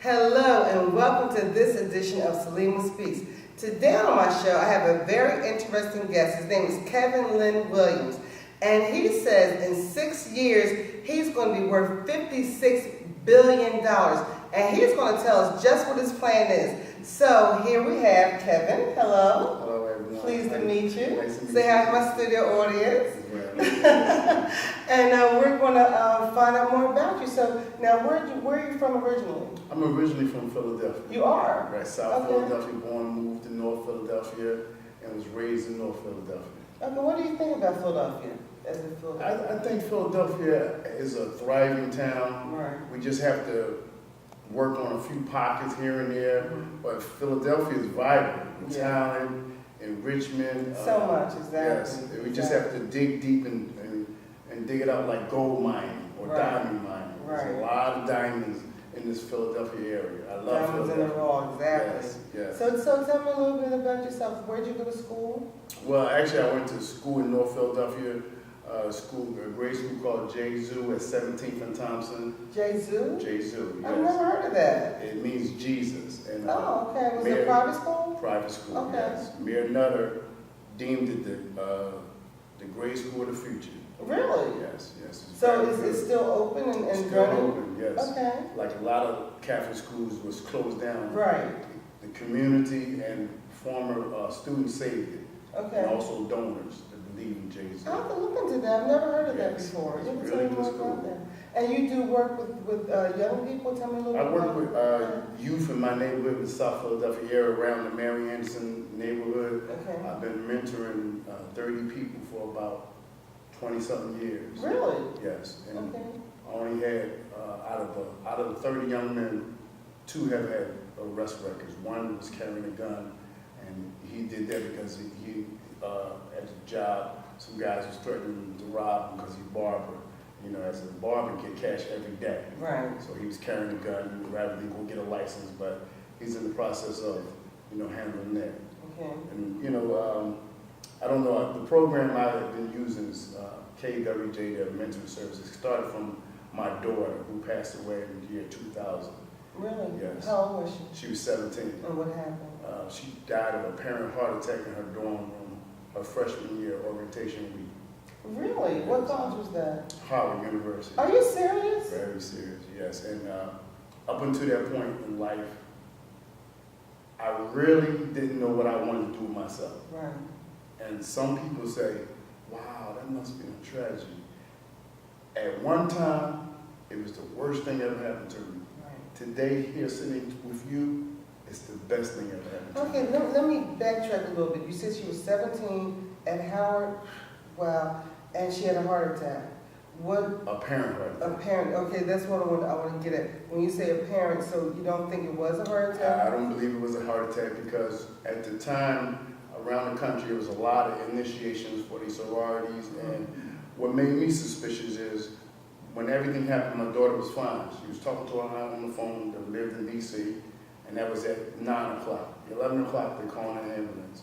Hello and welcome to this edition of Salima Speaks. Today on my show I have a very interesting guest. His name is Kevin Lynn Williams. And he says in 6 years he's going to be worth $56 billion. And he's going to tell us just what his plan is. So here we have Kevin. Hello. Hello everyone. Pleased to meet you. Nice to meet Say hi you. to my studio audience. Well, And we're going to find out more about you. So now where are you from originally? I'm originally from Philadelphia. You are? Right, South Okay. Philadelphia, born, moved to North Philadelphia, and was raised in North Philadelphia. Okay, what do you think about Philadelphia? As a Philadelphia? I think Philadelphia is a thriving town. Right. We just have to work on a few pockets here and there, but Philadelphia is vibrant, Yeah. talent, enrichment. So much, exactly. Yes, we just have to dig deep and dig it out like gold mining or Right. diamond mining. There's Right. a lot of diamonds in this Philadelphia area. I love Diamonds in the Philadelphia. raw, exactly. Yes, yes. So tell me a little bit about yourself. Where'd you go to school? Well, actually, I went to school in North Philadelphia, a grade school called J Zoo at 17th and Thompson. J Zoo? J Zoo, yes. I've never heard of that. It means Jesus. And, Oh, okay. Was it Mayor- a private school? Private school, Okay. yes. Mayor Nutter deemed it the grade school of the future. Really? Yes, yes. It's So very it's good. still open and It's still running? open, yes. Okay. Like a lot of Catholic schools was closed down. Right. The community and former students saved it. Okay. And also donors that believe in Jesus. I'll have to look into that. I've never heard of that Yes, before. it's You can really tell me good more school. about that. And you do work with young people? Tell me a little I bit work about with youth in my neighborhood, the South Philadelphia area, around the Mary Anderson neighborhood. Okay. I've been mentoring 30 people for about 20-something years. Really? Yes, and Okay. I only had, out of the 30 young men, 2 have had arrest records. One was carrying a gun, and he did that because he at the job, some guys was threatening to rob him because he's a barber. You know, as a barber, get cash every day. Right. So he was carrying a gun. He would rather go get a license, but he's in the process of, handling that. Okay. And I don't know. The program I've been using is KWJ, their mentoring services. It started from my daughter, who passed away in the year 2000. Really? Yes. How old was she? She was 17. And what happened? She died of apparent heart attack in her dorm room, her freshman year orientation week. Really? What college was that? Howard University. Are you serious? Very serious, yes. And up until that point in life, I really didn't know what I wanted to do with myself. Right. And some people say, wow, that must be a tragedy. At one time, it was the worst thing ever happened to me. Right. Today, here sitting with you, it's the best thing ever happened to me. Okay, let me backtrack a little bit. You said she was 17 at Howard. Wow. And she had a heart attack. What? Apparent heart attack. Apparent. Okay, that's what I want to get at. When you say apparent, so you don't think it was a heart attack? I don't believe it was a heart attack because at the time, around the country, there was a lot of initiations for these sororities. And what made me suspicious is when everything happened, my daughter was fine. She was talking to her aunt on the phone that lived in D.C., and that was at 9 o'clock. 11 o'clock, they called an ambulance.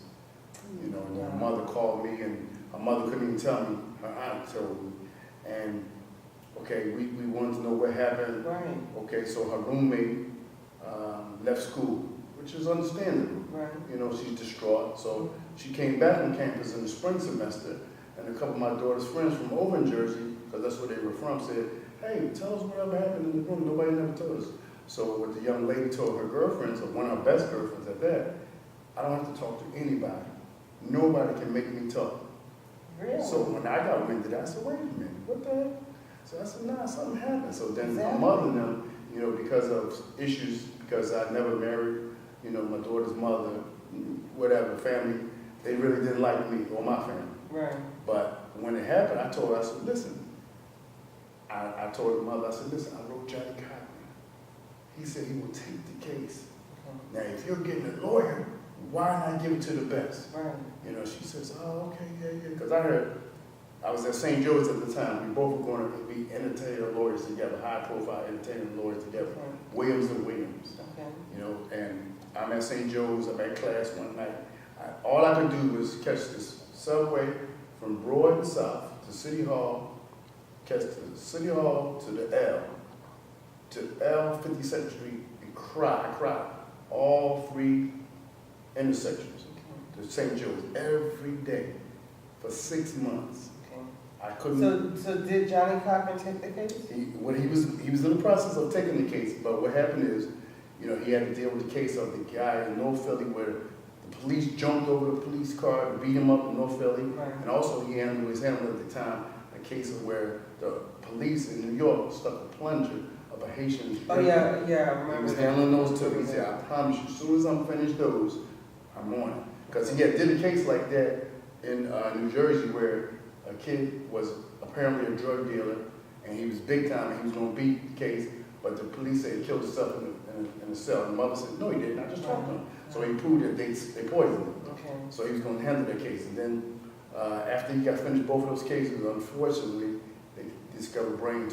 And her mother called me, and her mother couldn't even tell me. Her aunt told me. And, okay, we wanted to know what happened. Right. Okay, so her roommate left school, which is understandable. Right. She's distraught. So she came back on campus in the spring semester, and a couple of my daughter's friends from over in Jersey, because that's where they were from, said, hey, tell us whatever happened in the room. Nobody never told us. So what the young lady told her girlfriends, or one of her best girlfriends at that, I don't have to talk to anybody. Nobody can make me talk. Really? So when I got wind of that, I said, wait a minute, what the heck? So I said, nah, something happened. So then my Exactly. mother and them, because of issues, because I never married, my daughter's mother, whatever, family, they really didn't like me or my family. Right. But when it happened, I told her, I said, listen, I told her mother, I said, listen, I wrote Johnny Cotton. He said he would take the case. Now, if you're getting a lawyer, why not give it to the best? Right. She says, oh, okay, yeah. Because I was at St. Joe's at the time. We both were going to be entertainer lawyers together, high-profile entertainer lawyers together, Okay. Williams and Williams. Okay. And I'm at St. Joe's. I'm at class one night. All I could do was catch this subway from Broad and South to City Hall, catch the City Hall to the L, to L 52nd Street, and I cried. All 3 intersections to St. Joe's every day for 6 months. Okay. I couldn't. So did Johnny Cochran take the case? He was in the process of taking the case, but what happened is, he had to deal with the case of the guy in North Philly where the police jumped over the police car to beat him up in North Philly, Right. and also he was handling at the time a case of where the police in New York stuck a plunger of a Haitian. Oh yeah, I remember. He was handling those too. He said, "I promise you, as soon as I'm finished those, I'm on it." Because he had did a case like that in New Jersey where a kid was apparently a drug dealer, and he was big time, and he was going to beat the case, but the police said he killed himself in a cell. And the mother said, "No, he didn't. I just talked to him." So he proved that they poisoned him. Okay. So he was going to handle that case. And then after he got finished both of those cases, unfortunately, they discovered brain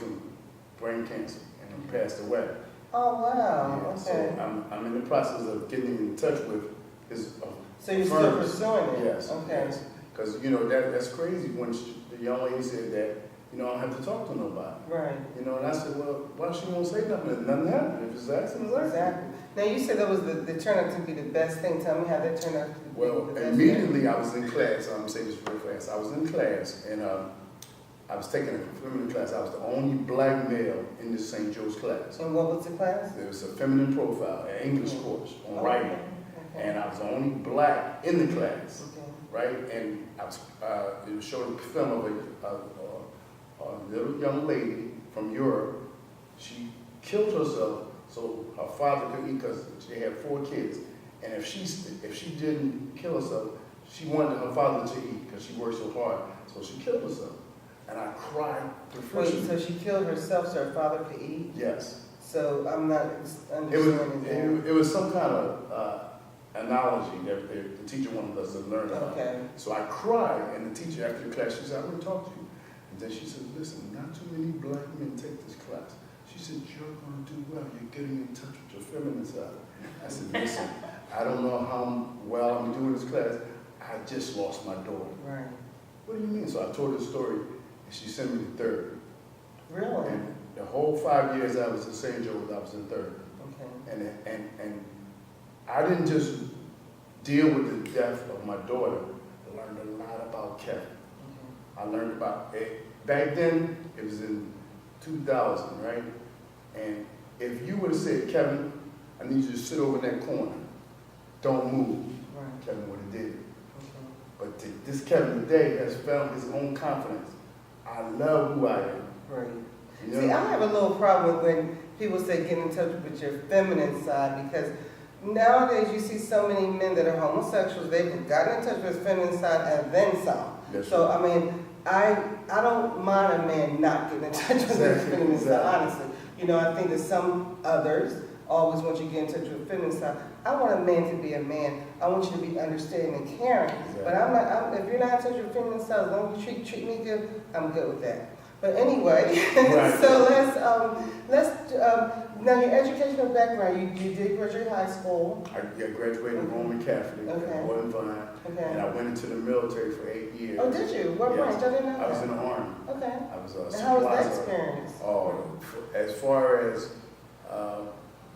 cancer, and he passed away. Oh wow. Yeah, Okay. so I'm in the process of getting in touch with his. So you're still pursuing it? Yes. Okay. Yes. Because that's crazy when the young lady said that I don't have to talk to nobody. Right. And I said, well, why she won't say nothing? Nothing happened. If it's an accident, it's an accident. Exactly. Now you said that was the turned out to be the best thing. Tell me how that turned out to be Well, the best immediately thing. I was in class. I'm going to say this real fast. I was in class, and I was taking a feminine class. I was the only black male in this St. Joe's class. And what was the class? There was a feminine profile, an English course on writing. Okay. And I was the only black in the class, Okay. right? And I was, it was showing a film of a little young lady from Europe. She killed herself so her father could eat, because they had 4 kids. And if she didn't kill herself, she wanted her father to eat because she worked so hard. So she killed herself. And I cried profusely. Wait, so she killed herself so her father could eat? Yes. So I'm not understanding It was some kind of analogy that the teacher wanted us to learn about. Okay. So I cried, and the teacher after the class, she said, "I want to talk to you." And then she said, "Listen, not too many black men take this class." She said, "You're going to do well. You're getting in touch with your feminine side." I said, "Listen, I don't know how well I'm doing this class. I just lost my daughter." Right. "What do you mean?" So I told her the story, and she sent me to 3rd. Really? And the whole 5 years I was at St. Joe's, I was in 3rd. Okay. And I didn't just deal with the death of my daughter. I learned a lot about Kevin. Okay. I learned about it. Back then, it was in 2000, right? And if you would have said, "Kevin, I need you to sit over in that corner. Don't move," Right. Kevin would have did it. Okay. But this Kevin today has found his own confidence. I love who I am. Right. You know? See, I have a little problem when people say get in touch with your feminine side, because nowadays you see so many men that are homosexuals, they've gotten in touch with their feminine side and then some. That's So, right. I mean, I don't mind a man not getting in touch with their Exactly, feminine side, exactly. honestly. I think that some others always want you to get in touch with feminine side. I want a man to be a man. I want you to be understanding and caring. Exactly. But if you're not in touch with feminine side, as long as you treat me good, I'm good with that. But anyway, Right. so let's now your educational background. You did graduate high school. I graduated Roman Catholic Okay. at Boyd and Vine, and Okay. I went into the military for 8 years. Oh, did you? What Yes. branch? I didn't know I was in that. the Army. Okay. I was a And how was that supply sergeant. experience? Oh, as far as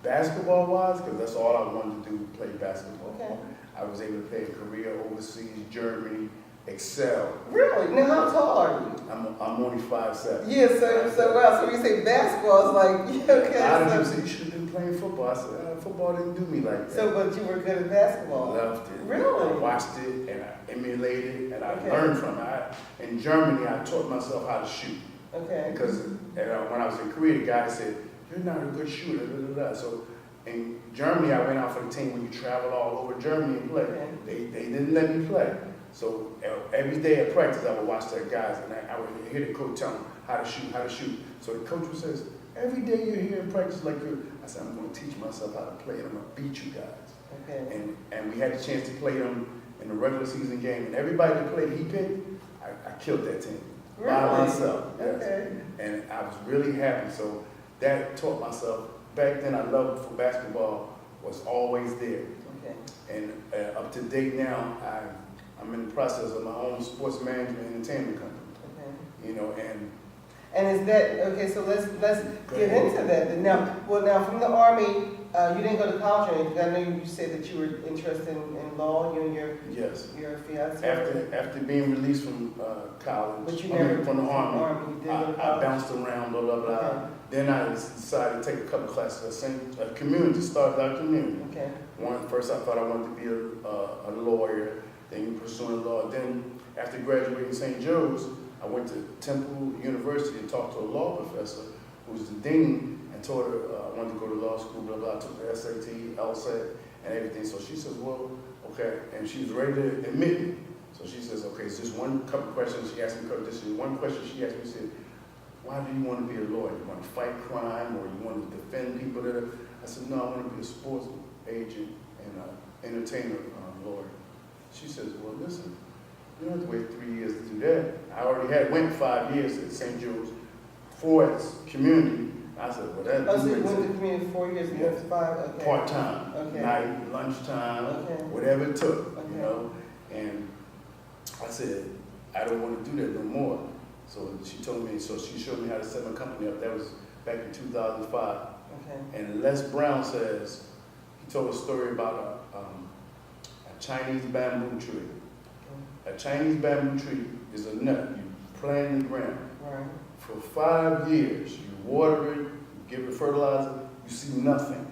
basketball-wise, because that's all I wanted to do, play basketball. Okay. I was able to play a career overseas, Germany, excel. Really? Now, how tall are you? I'm only 5'7". Yeah, so well, so when you say basketball, it's like, yeah, okay. A lot of people So, say, "You should have been playing football." I said, "Football didn't do me like that." so, but you were good at basketball. Loved it. Really? I watched it and I emulated it and I Okay. learned from it. In Germany, I taught myself how to shoot. Okay. Because when I was in Korea, the guy said, "You're not a good shooter." Da, da, da. So in Germany, I went out for the team when you travel all over Germany and play. Okay. They didn't let me play. So every day at practice, I would watch their guys and I would hear the coach tell them how to shoot, how to shoot. So the coach would say, "Every day you're here in practice like you." I said, "I'm going to teach myself how to play and I'm going to beat you guys." Okay. And we had the chance to play them in the regular season game. And everybody that played he picked, I killed that team. Really? By myself. Yes. Okay. And I was really happy. So that taught myself. Back then, I loved for basketball was always there. Okay. And up to date now, I'm in the process of my own sports management entertainment company. Okay. And And is that okay? So let's Go get ahead. into that. Now from the Army, you didn't go to college or anything. I know you said that you were interested in law. You and Yes. your fiance. After being released from college, But you never from the Army, You did go to I college. bounced around, blah, blah, blah. Okay. Then I decided to take a couple classes at community, started out community. Okay. First I thought I wanted to be a lawyer, then pursuing law. Then after graduating St. Joe's, I went to Temple University and talked to a law professor who was the dean and told her I wanted to go to law school, blah, blah. I took the SAT, LSAT, and everything. So she says, well, okay. And she was ready to admit me. So she says, okay, it's just couple questions. She asked me, one question she asked me, she said, why do you want to be a lawyer? You want to fight crime or you want to defend people that are... I said, no, I want to be a sports agent and an entertainer lawyer. She says, well, listen, you don't have to wait 3 years to do that. I already went 5 years at St. Joe's, 4 at community. I said, well, that... Oh, so you went to community 4 years and Yeah. went to 5? Okay. Part-time, Okay. night, lunchtime, Okay. whatever it took, Okay. you know? And I said, I don't want to do that no more. So she told me, so she showed me how to set my company up. That was back in 2005. Okay. And Les Brown says, he told a story about a Chinese bamboo tree. A Chinese bamboo tree is a nut. You plant in the ground. Right. For 5 years, you water it, you give it fertilizer, you see nothing.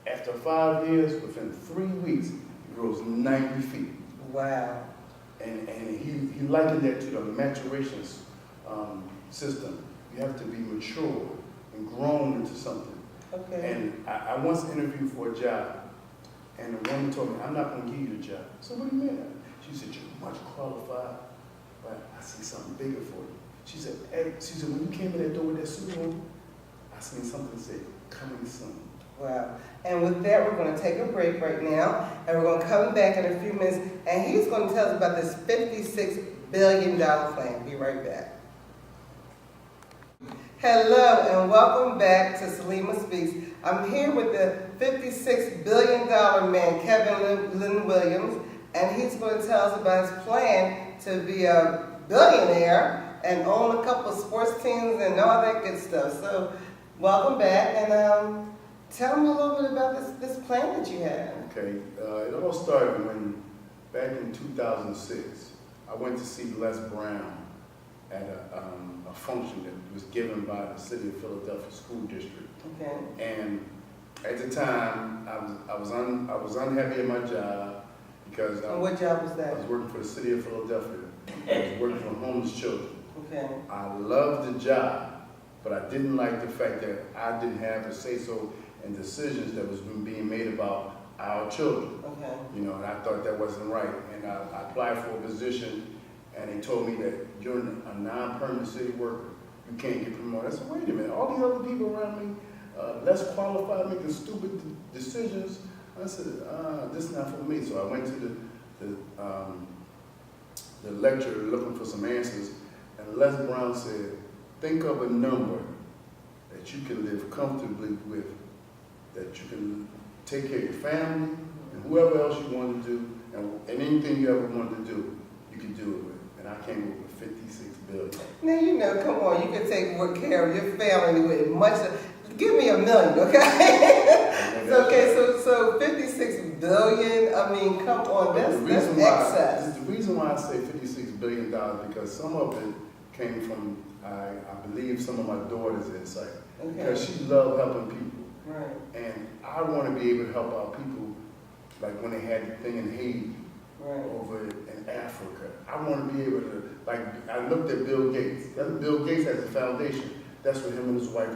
After 5 years, within 3 weeks, it grows 90 feet. Wow. And he likened that to the maturation system. You have to be mature and grown into something. Okay. And I once interviewed for a job, and the woman told me, I'm not going to give you the job. I said, what do you mean? She said, you're much qualified, but I see something bigger for you. She said, when you came in that door with that suit on, I seen something that said, coming soon. Wow. And with that, we're going to take a break right now, and we're going to come back in a few minutes, and he's going to tell us about this $56 billion plan. Be right back. Hello, and welcome back to Salima Speaks. I'm here with the $56 billion man, Kevin Lynn Williams, and he's going to tell us about his plan to be a billionaire and own a couple of sports teams and all that good stuff. So, welcome back, and tell me a little bit about this plan that you have. Okay, it all started when, back in 2006, I went to see Les Brown at a function that was given by the City of Philadelphia School District. Okay. And at the time, I was unhappy at my job because And what job was I that? was working for the City of Philadelphia. I was working for homeless children. Okay. I loved the job, but I didn't like the fact that I didn't have a say-so in decisions that was being made about our children. Okay. You know, and I thought that wasn't right. And I applied for a position, and they told me that you're a non-permanent city worker. You can't get promoted. I said, wait a minute, all these other people around me, less qualified, making stupid decisions. I said, this is not for me. So I went to the lecture looking for some answers, and Les Brown said, think of a number that you can live comfortably with, that you can take care of your family and whoever else you want to do, and anything you ever want to do, you can do it with. And I came up with $56 billion. Now, you know, come on, you can take more care of your family with much. Give me $1 million, okay? so $56 billion. I mean, come on, that's excess. The reason why I say $56 billion because some of it came from, I believe, some of my daughter's insight. Okay. Because she loved helping people. Right. And I want to be able to help out people, like when they had the thing in Haiti, Right. over in Africa. I want to be able to, like, I looked at Bill Gates. Bill Gates has a foundation. That's what him and his wife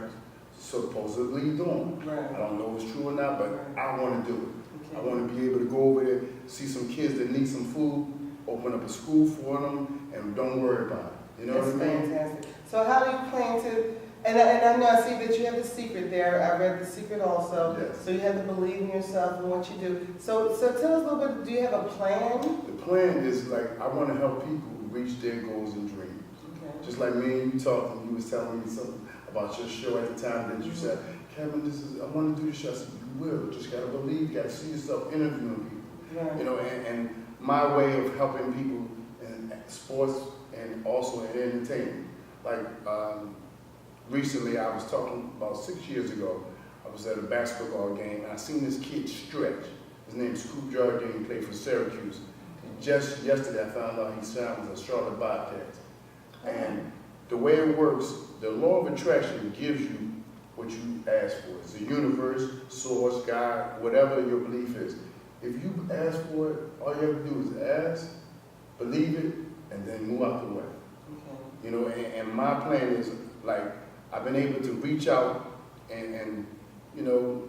supposedly doing. Right. I don't know if it's true or not, but Right. I want to do it. Okay. I want to be able to go over there, see some kids that need some food, open up a school for them, and don't worry about it. You know That's what I mean? fantastic. So how do you plan to, and I know I see that you have The Secret there. I read The Secret also. Yes. So you have to believe in yourself and what you do. So tell us a little bit, do you have a plan? The plan is like, I want to help people reach their goals and dreams. Okay. Just like me and you talked, and you was telling me something about your show at the time that you said, Kevin, I want to do the show. I said, you will. Just got to believe. You got to see yourself interviewing people. Right. You know, and my way of helping people in sports and also in entertainment. Like recently, I was talking about 6 years ago was at a basketball game, and I seen this kid stretch. His name is Scoop Jardine, he played for Syracuse. Just yesterday, I found out he signed with the Charlotte Bobcats. And the way it works, the law of attraction gives you what you ask for. It's the universe, source, God, whatever your belief is. If you ask for it, all you have to do is ask, believe it, and then move out the way. You know, and my plan is, like, I've been able to reach out and you know,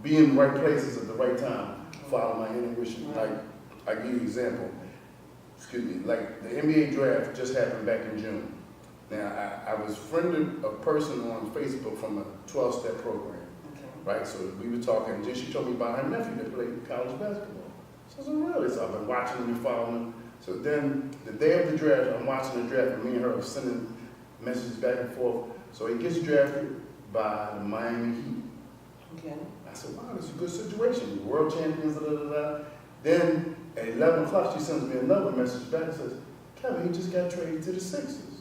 be in the right places at the right time, follow my intuition. Like, I give you an example. Excuse me, like the NBA draft just happened back in June. Now, I was friended a person on Facebook from a 12-step program, right? So we were talking, and then she told me about her nephew that played college basketball. So I said, really? So I've been watching him and following him. So then, the day of the draft, I'm watching the draft, and me and her are sending messages back and forth. So he gets drafted by the Miami Heat. Okay. I said, wow, this is a good situation. The world champions, da, da, da, da. Then, at 11 o'clock, she sends me another message back and says, Kevin, he just got traded to the Sixers.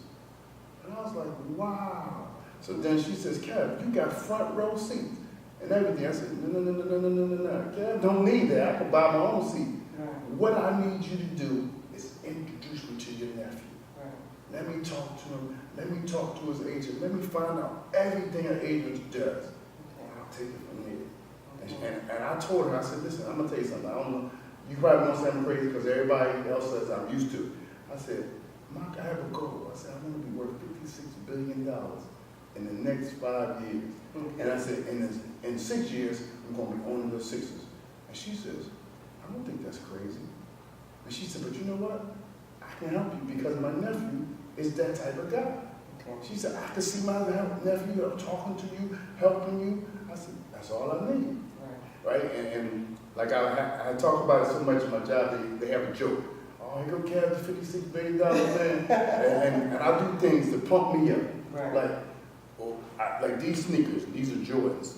And I was like, wow. So then she says, Kev, you got front row seats and everything. I said, no. Kev, don't need that. I can buy my own seat. Right. What I need you to do is introduce me to your nephew. Right. Let me talk to him. Let me talk to his agent. Let me find out everything an agent does. And I'll take it from there. And I told her, I said, listen, I'm going to tell you something. I don't know. You probably won't say I'm crazy because everybody else says I'm used to. I said, Mark, I have a goal. I said, I want to be worth $56 billion in the next 5 years. And I said, in 6 years, I'm going to be owning the Sixers. And she says, I don't think that's crazy. And she said, but you know what? I can help you because my nephew is that type of guy. She said, I can see my nephew talking to you, helping you. I said, that's all I need. Right? And like I talk about it so much in my job, they have a joke. Oh, here go Kev, the $56 billion man. and I do things to pump me up. Right. Like these sneakers, these are Jordans.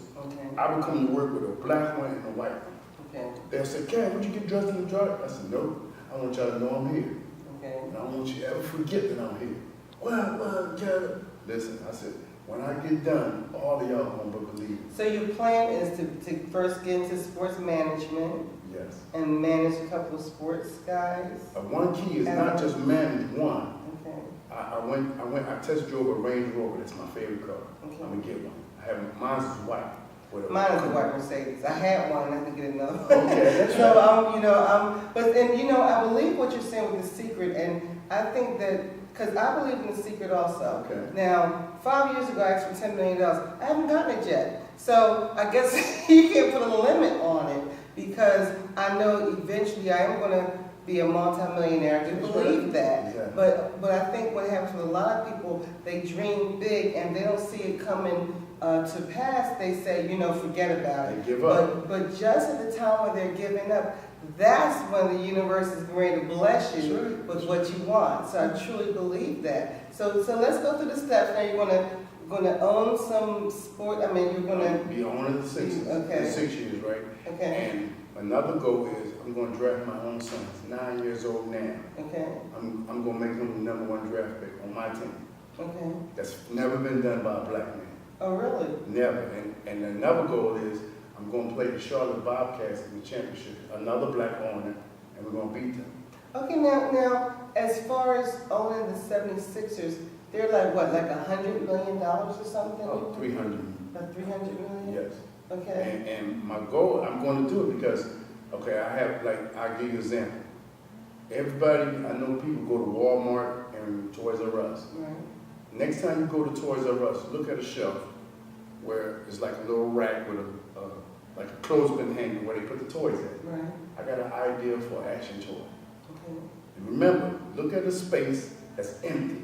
I would come to work with a black one and a white one. They'll say, Kev, would you get dressed in the Jordan? I said, no. I want y'all to know I'm here. And I don't want you to ever forget that I'm here. Well, Kev. Listen, I said, when I get done, all of y'all gonna believe it. So your plan is to first get into sports management. Yes. And manage a couple of sports guys. One key is not just manage one. Okay. I test drove a Range Rover. That's my favorite car. Okay. I'm gonna get one. Mine's is white. Mine is a white Mercedes. I had one, and I can get another. Okay, that's so right. but I believe what you're saying with The Secret, and I think that because I believe in The Secret also. Okay. Now, 5 years ago, I asked for $10 million. I haven't gotten it yet. So I guess you can't put a limit on it because I know eventually I am going to be a multi-millionaire. I do believe that. Yeah. But I think what happens with a lot of people, they dream big and they don't see it coming to pass. They say, forget about it. They give up. But just at the time when they're giving up, that's when the universe is going to bless you with what you want. So I truly believe that. So let's go through the steps. Now you're going to own some sport. I mean, you're going to be owning the Sixers. Okay. In 6 years, right? Okay. And another goal is I'm going to draft my own son. He's 9 years old now. Okay. I'm going to make him the #1 draft pick on my team. Okay. That's never been done by a black man. Oh, really? Never. And another goal is I'm going to play the Charlotte Bobcats in the championship. Another black owner, and we're going to beat them. Okay, now, as far as owning the 76ers, they're like what, like $100 million or something? Oh, 300. About 300 million? Yes. Okay. And my goal, I'm going to do it because, okay, I'll give you an example. Everybody, I know people go to Walmart and Toys R Us. Right. Next time you go to Toys R Us, look at a shelf where it's like a little rack with like a clothespin hanger where they put the toys in. Right. I got an idea for an action toy. Okay. And remember, look at the space that's empty.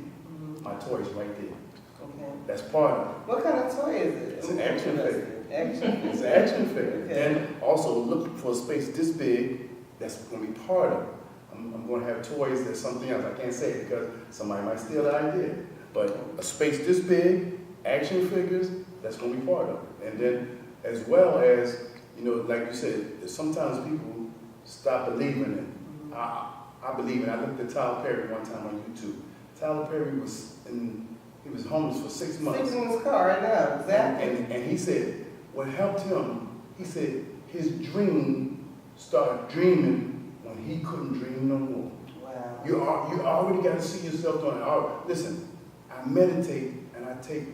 My toy's right there. Okay. That's part of it. What kind of toy is it? It's an action figure. Action. It's an action figure. Okay. Then also look for a space this big that's going to be part of it. I'm going to have toys that's something else. I can't say it because somebody might steal the idea. But a space this big, action figures, that's going to be part of it. And then as well as, like you said, sometimes people stop believing in it. I believe in it. I looked at Tyler Perry one time on YouTube. Tyler Perry he was homeless for 6 months. Sleeping in his car right now, exactly. And he said, what helped him, he said his dream started dreaming when he couldn't dream no more. Wow. You already got to see yourself doing it. Listen, I meditate and I take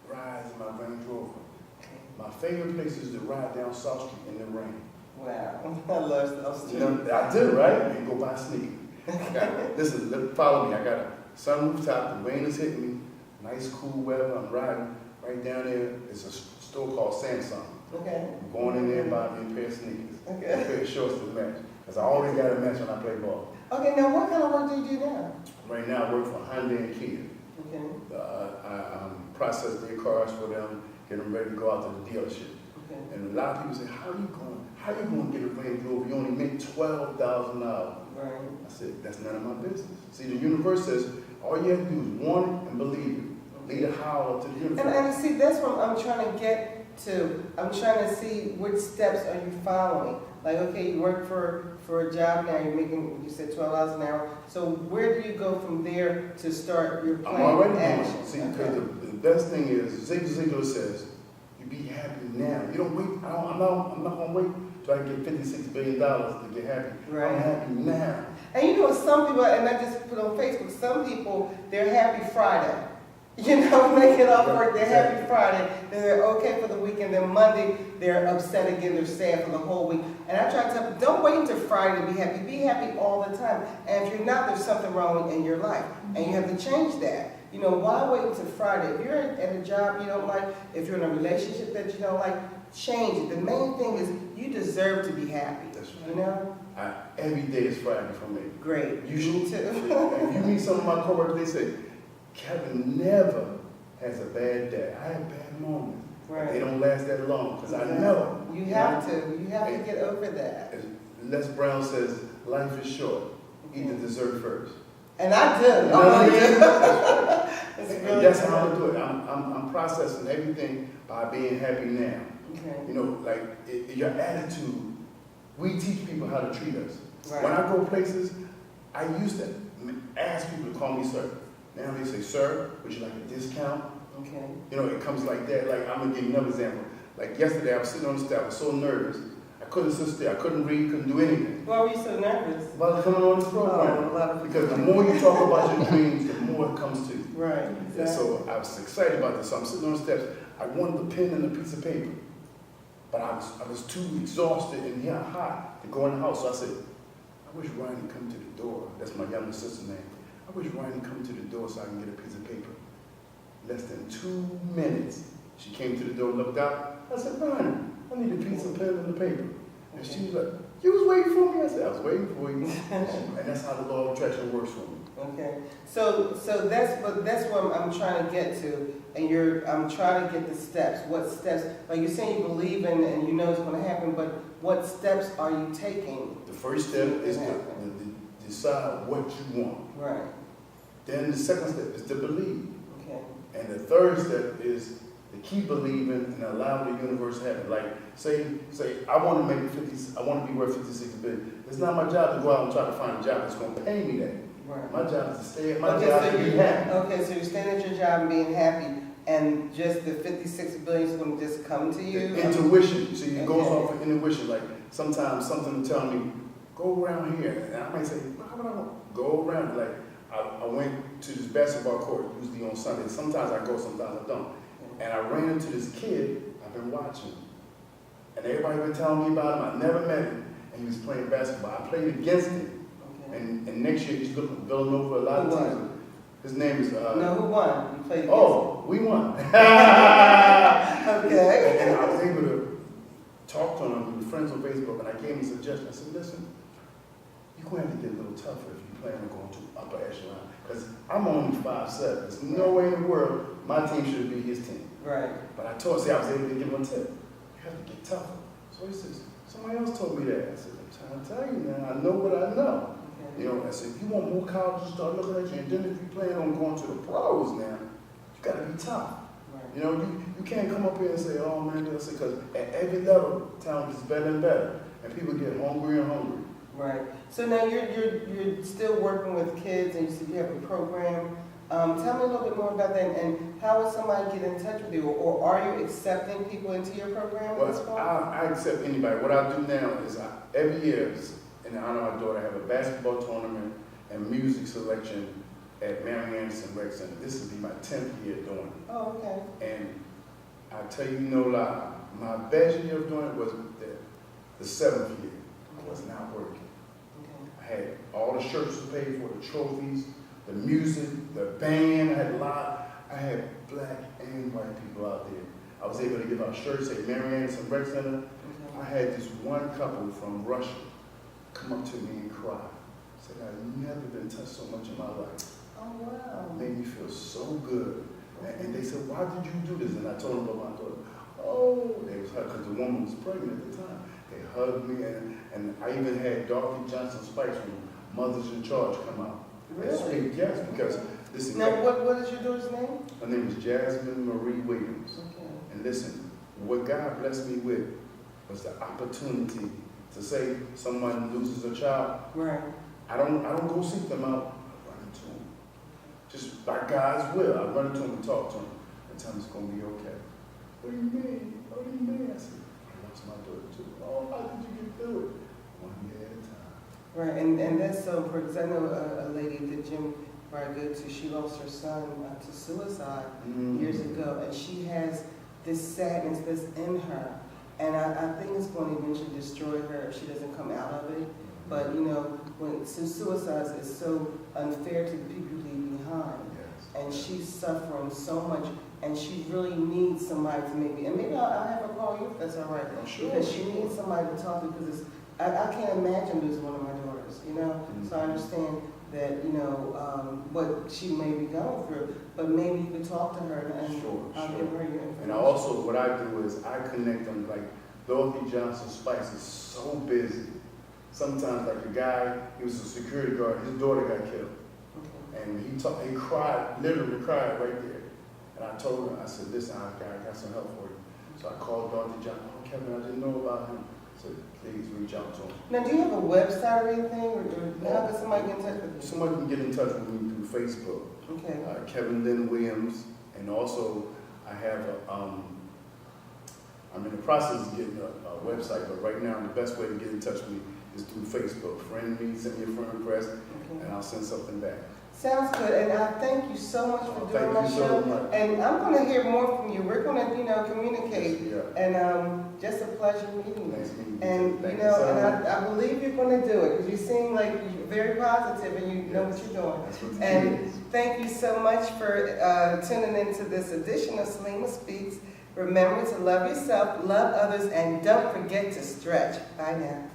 rides in my Range Rover. My favorite place is to ride down South Street in the rain. Wow. I love South Street. You know, I do, right? And go buy sneakers. Listen, follow me. I got a sunroof top. The rain is hitting me. Nice, cool weather. I'm riding right down there. It's a store called Samsung. Okay. I'm going in there and buying me a pair of sneakers. Okay. A pair of shorts to match. Because I already got a match when I play ball. Okay, now what kind of work do you do now? Right now I work for Hyundai and Kia. Okay. I process their cars for them, get them ready to go out to the dealership. Okay. And a lot of people say, how you going to get a Range Rover? You only make $12,000. Right. I said, that's none of my business. See, the universe says, all you have to do is want it and believe it. Lead a howl to the universe. And see, that's what I'm trying to get to. I'm trying to see which steps are you following. Like, okay, you work for a job now, you're making, you said $12 an hour. So where do you go from there to start your plan? I'm already action? doing it. See, because the best thing is, Zig Ziglar says, you be happy now. You don't wait. I'm not going to wait till I get $56 billion to get happy. Right. I'm happy now. And you know, some people, and I just put on Facebook, some people, they're happy Friday. You know, when they get off work, they're happy Friday, then they're okay for the weekend, then Monday, they're upset again, they're sad for the whole week. And I try to tell them, don't wait until Friday to be happy all the time. And if you're not, there's something wrong in your life, and you have to change that. You know, why wait until Friday? If you're at a job you don't like, if you're in a relationship that you don't like, change it. The main thing is you deserve to be happy. That's right. You know? Every day is Friday for me. Great. You Me should. too. If you meet some of my coworkers, they say, Kevin never has a bad day. I have bad moments. Right. They don't last that long because I know. You have to. You have to get over that. As Les Brown says, life is short. Eat the dessert first. And I do. You know what I mean? It's And really that's good. how I do it. I'm processing everything by being happy now. Okay. You know, like your attitude. We teach people how to treat us. Right. When I go places, I used to ask people to call me sir. Now they say, sir, would you like a discount? Okay. You know, it comes like that. Like, I'm going to give you another example. Like yesterday, I was sitting on the step. I was so nervous. I couldn't sit still. I couldn't read, couldn't do anything. Why were you so nervous? About coming on this program. Oh, a lot of people. Because the more you talk about your dreams, the more it comes to you. Right. And so I was excited about this. So I'm sitting on the steps. I wanted the pen and a piece of paper. But I was too exhausted and hot to go in the house. So I said, I wish Ryan would come to the door. That's my younger sister's name. I wish Ryan would come to the door so I can get a piece of paper. Less than 2 minutes, she came to the door, looked out. I said, Ryan, I need a piece of pen and a paper. And she was like, you was waiting for me? I said, I was waiting for you. And that's how the law of attraction works for me. Okay. So that's what I'm trying to get to, and I'm trying to get the steps. What steps? Like you're saying, you believe in and you know it's going to happen, but what steps are you taking? The first step is to decide what you want. Right. Then the second step is to believe. Okay. And the third step is to keep believing and allow the universe to happen. Like, say, I want to make I want to be worth $56 billion. It's not my job to go out and try to find a job that's going to pay me that. Right. My job is to stay at my job and be happy. Okay, so you're staying at your job and being happy, and just the $56 billion is going to just come to you? Intuition. See, it goes off of intuition. Like, sometimes something will tell me, go around here. And I might say, how would I go around? Like, I went to this basketball court usually on Sunday. Sometimes I go, sometimes I don't. And I ran into this kid I've been watching. And everybody been telling me about him. I never met him. And he was playing basketball. I played against him. Okay. And next year he's looking for Villanova a lot of times. His name is... no, who won? You played against him. We won. Okay. And I was able to talk to him. We were friends on Facebook. And I gave him a suggestion. I said, listen, you're going to have to get a little tougher if you plan on going to upper echelon. Because I'm only 5'7". There's no way in the world my team should be his team. Right. But I was able to give him a tip. You have to get tougher. So he says, somebody else told me that. I said, I'm trying to tell you now, I know what I know. Okay. You know, I said, if you want more colleges to start looking at you, and then if you plan on going to the pros now, you got to be tough. Right. You know, you can't come up here and say, oh man, because at every level, talent is better and better. And people get hungry and hungry. Right. So now you're still working with kids, and you said you have a program Tell me a little bit more about that, and how would somebody get in touch with you, or are you accepting people into your program at this Well, point? I accept anybody. What I do now is every year, in honor of my daughter, I have a basketball tournament and music selection at Mary Anderson Rec Center. This will be my 10th year doing it. Oh, okay. And I tell you no lie, my best year of doing it was the 7th year. I was not working. Okay. I had all the shirts paid for, the trophies, the music, the band. I had a lot. I had black and white people out there. I was able to give out shirts at Mary Anderson Rec Center. Okay. I had this one couple from Russia come up to me and cry. Said, I've never been touched so much in my life. Oh, wow. It made me feel so good. And they said, why did you do this? And I told them about my daughter. Oh, they was hurt because the woman was pregnant at the time. They hugged me, and I even had Dorothy Johnson Spikes from Mothers in Charge come out. Really? Yes, because listen. Now, what is your daughter's name? Her name is Jasmine Marie Williams. Okay. And listen, what God blessed me with was the opportunity to say someone loses a child. Right. I don't go seek them out. I run into them. Just by God's will, I run into them and talk to them and tell them it's going to be okay. What do you mean? What do you mean? I said, I lost my daughter too. Oh, how did you get through it? One day at a time. Right, and that's so important, because I know a lady at the gym where I go to, she lost her son to suicide years ago, and she has this sadness that's in her, and I think it's going to eventually destroy her if she doesn't come out of it. But you know, suicide is so unfair to the people you leave behind, and she's suffering so much, and she really needs somebody to maybe I'll have her call you if that's all right. Sure. Because she needs somebody to talk to, because I can't imagine losing one of my daughters, you know? So I understand that, you know, what she may be going through, but maybe you could talk to her and I'll give her your information. And also what I do is I connect them, like Dorothy Johnson Spikes is so busy. Sometimes like a guy, he was a security guard, his daughter got killed. Okay. And he cried, literally cried right there. And I told him, I said, listen, I got some help for you. So I called Dorothy Johnson, oh Kevin, I didn't know about him. So please reach out to him. Now, do you have a website or anything, or how can somebody get in touch with you? Somebody can get in touch with me through Facebook. Okay. Kevin Lynn Williams, and also I have I'm in the process of getting a website, but right now the best way to get in touch with me is through Facebook. Friend me, send me a friend request, and I'll send something back. Sounds good, and I thank you so much for doing my show. So much. And I'm going to hear more from you. We're going to, you know, communicate. Yes, and just a pleasure meeting you. Nice meeting you. And Thank you know, so and much. I believe you're going to do it, because you seem like you're very positive and you know what you're doing. That's what the And key is. thank you so much for tuning into this edition of Salima Speaks. Remember to love yourself, love others, and don't forget to stretch. Bye now.